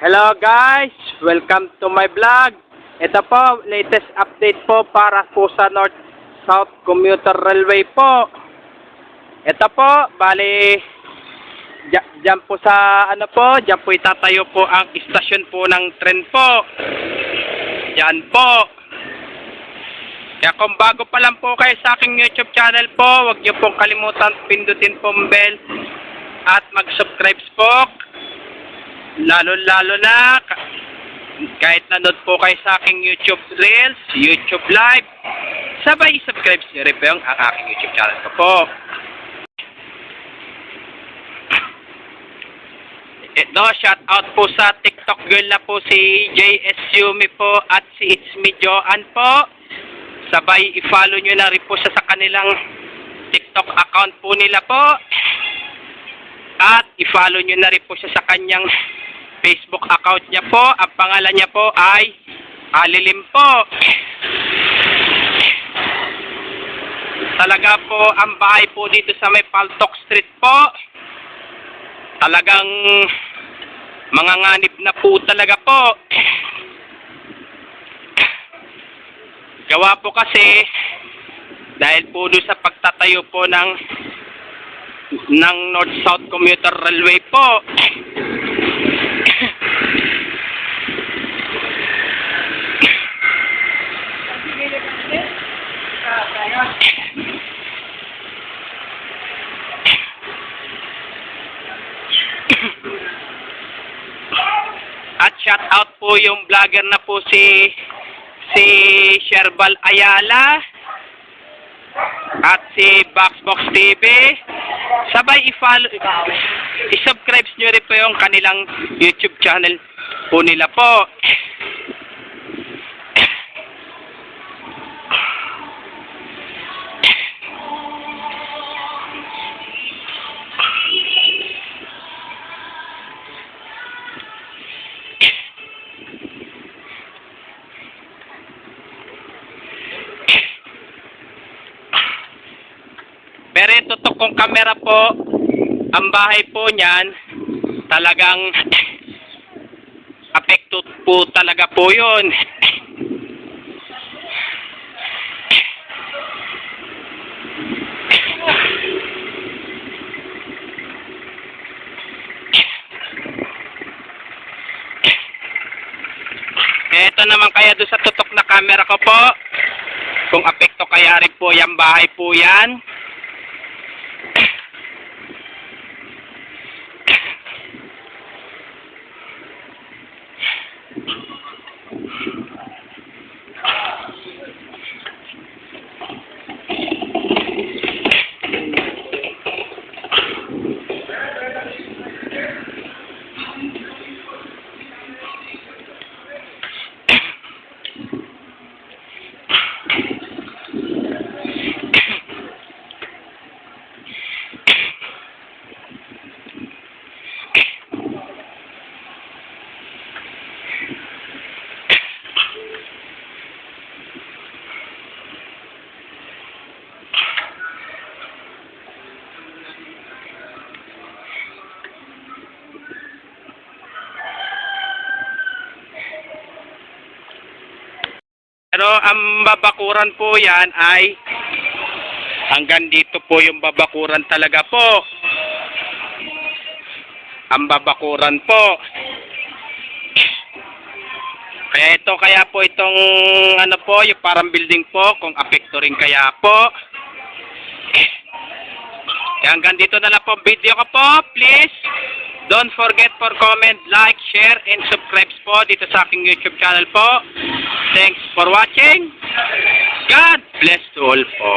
Hello guys, welcome to my vlog. Ito po, latest update po para po sa North-South Commuter Railway po. Ito po, bali, dyan po sa dyan po itatayo po ang istasyon po ng tren po. Dyan po. Kaya kung bago pa lang po kayo sa aking YouTube channel po, huwag niyo pong kalimutan pindutin pong bell at mag-subscribe po. Lalo na kahit nanood po kayo sa aking YouTube Reels, YouTube Live, sabay subscribe nyo rin po ang aking YouTube channel ko po. Ito, shout out po sa TikTok girl na po si JS Yumi po at si It's Me Joan po. Sabay i-follow nyo na rin po sa kanilang TikTok account po nila po. At i-follow nyo na rin po siya sa kanyang Facebook account niya po. Ang pangalan niya po ay Alilim po. Talaga po ang bahay po dito sa may Paltok Street po. Talagang manganganib na po talaga po. Gawa po kasi dahil po doon sa pagtatayo po ng North-South Commuter Railway po. At shout out po yung vlogger na po si Sherbal Ayala at si Boxbox TV. Sabay i-follow, i-subscribe nyo rin po yung kanilang YouTube channel po nila po. Pero ito kong kamera po, ang bahay po niyan, talagang apekto po talaga po yun. Ito naman kaya doon sa tutok na camera ko po, kung apekto kaya rin po yung bahay po yan. Pero ang babakuran po yan ay hanggang dito po yung babakuran talaga po. Ang babakuran po. Kaya po itong yung parang building po, kung apekto rin kaya po. Kaya hanggang dito na lang po video ko po. Please don't forget for comment, like, share, and subscribe po dito sa aking YouTube channel po. Thanks for watching. God bless to all po.